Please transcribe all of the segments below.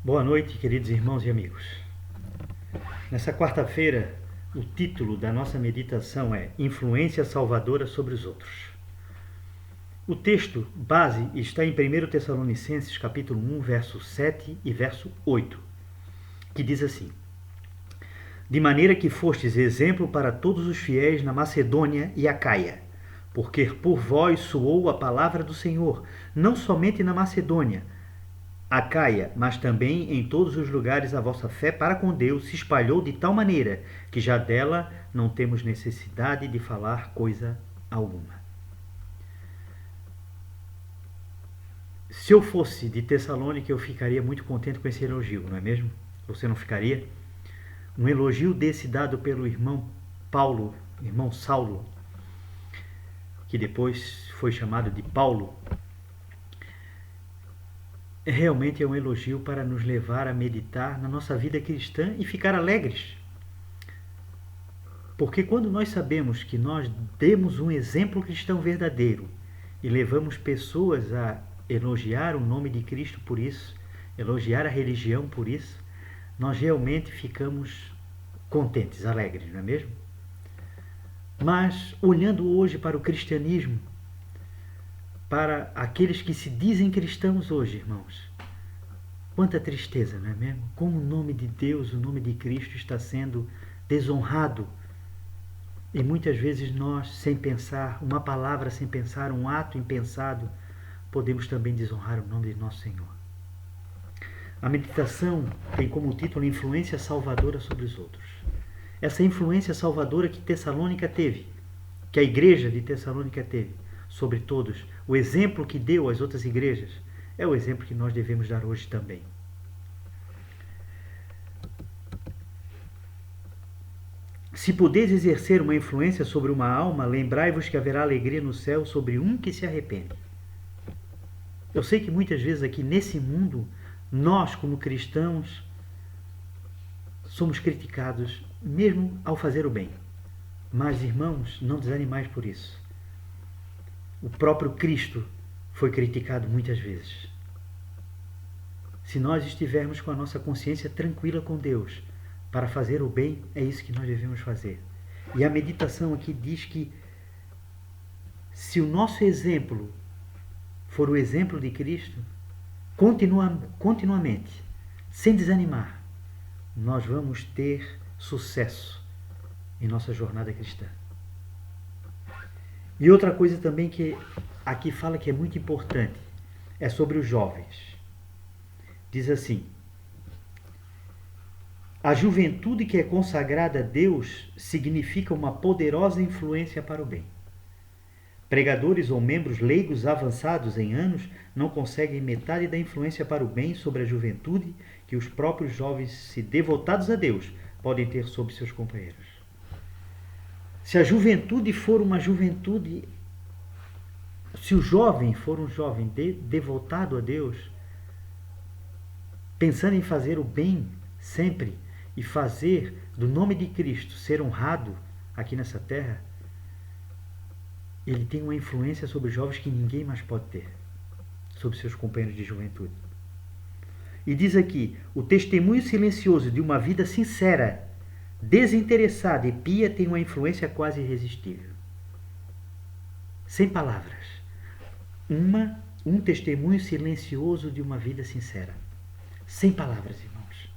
Boa noite, queridos irmãos e amigos. Nessa quarta-feira, o título da nossa meditação é Influência Salvadora sobre os Outros. O texto base está em 1 Tessalonicenses, capítulo 1, verso 7 e verso 8, que diz assim: De maneira que fostes exemplo para todos os fiéis na Macedônia e Acaia, porque por vós soou a palavra do Senhor, não somente na Macedônia, Acaia, mas também em todos os lugares a vossa fé para com Deus se espalhou de tal maneira que já dela não temos necessidade de falar coisa alguma. Se eu fosse de Tessalônica, eu ficaria muito contente com esse elogio, não é mesmo? Você não ficaria? Um elogio desse dado pelo irmão Saulo, que depois foi chamado de Paulo, realmente é um elogio para nos levar a meditar na nossa vida cristã e ficar alegres. Porque quando nós sabemos que nós demos um exemplo cristão verdadeiro e levamos pessoas a elogiar o nome de Cristo por isso, elogiar a religião por isso, nós realmente ficamos contentes, alegres, não é mesmo? Mas, olhando hoje para o cristianismo, para aqueles que se dizem cristãos hoje, irmãos, quanta tristeza, não é mesmo? Como o nome de Deus, o nome de Cristo está sendo desonrado. E muitas vezes nós, sem pensar, uma palavra sem pensar, um ato impensado, podemos também desonrar o nome de nosso Senhor. A meditação tem como título Influência Salvadora sobre os Outros. Essa influência salvadora que Tessalônica teve, que a igreja de Tessalônica teve sobre todos, o exemplo que deu às outras igrejas, é o exemplo que nós devemos dar hoje também. Se podeis exercer uma influência sobre uma alma, lembrai-vos que haverá alegria no céu sobre um que se arrepende. Eu sei que muitas vezes aqui nesse mundo, nós como cristãos, somos criticados mesmo ao fazer o bem. Mas, irmãos, não desanimais por isso. O próprio Cristo foi criticado muitas vezes. Se nós estivermos com a nossa consciência tranquila com Deus, para fazer o bem, é isso que nós devemos fazer. E a meditação aqui diz que se o nosso exemplo for o exemplo de Cristo, continuamente, sem desanimar, nós vamos ter sucesso em nossa jornada cristã. E outra coisa também que aqui fala que é muito importante, é sobre os jovens. Diz assim: a juventude que é consagrada a Deus significa uma poderosa influência para o bem. Pregadores ou membros leigos avançados em anos não conseguem metade da influência para o bem sobre a juventude que os próprios jovens, se devotados a Deus, podem ter sobre seus companheiros. Se a juventude for uma juventude, se o jovem for um jovem devotado a Deus, pensando em fazer o bem sempre e fazer do nome de Cristo ser honrado aqui nessa terra, ele tem uma influência sobre os jovens que ninguém mais pode ter, sobre seus companheiros de juventude. E diz aqui, o testemunho silencioso de uma vida sincera, desinteressada e pia tem uma influência quase irresistível. Sem palavras. Um testemunho silencioso de uma vida sincera. Sem palavras, irmãos.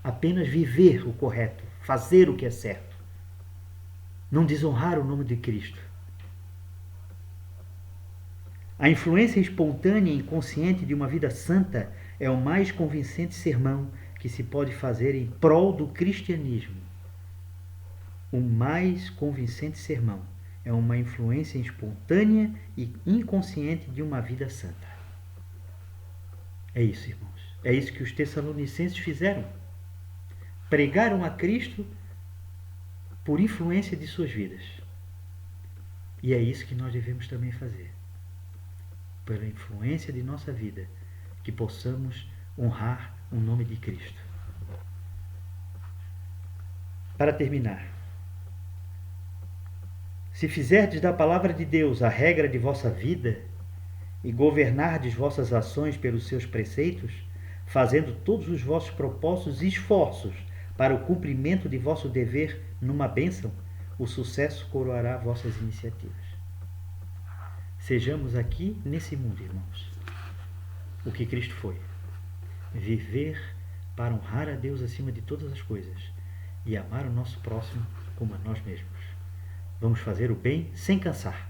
Apenas viver o correto, fazer o que é certo. Não desonrar o nome de Cristo. A influência espontânea e inconsciente de uma vida santa é o mais convincente sermão que se pode fazer em prol do cristianismo. O mais convincente sermão é uma influência espontânea e inconsciente de uma vida santa. É isso, irmãos. É isso que os tessalonicenses fizeram. Pregaram a Cristo por influência de suas vidas. E é isso que nós devemos também fazer. Pela influência de nossa vida, que possamos honrar o nome de Cristo. Para terminar, se fizerdes da palavra de Deus a regra de vossa vida e governardes vossas ações pelos seus preceitos, fazendo todos os vossos propósitos e esforços para o cumprimento de vosso dever numa bênção, o sucesso coroará vossas iniciativas. Sejamos aqui nesse mundo, irmãos, o que Cristo foi. Viver para honrar a Deus acima de todas as coisas e amar o nosso próximo como a nós mesmos. Vamos fazer o bem sem cansar,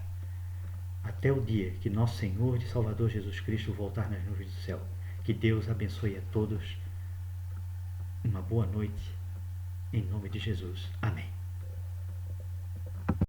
até o dia que nosso Senhor e Salvador Jesus Cristo voltar nas nuvens do céu. Que Deus abençoe a todos. Uma boa noite, em nome de Jesus. Amém.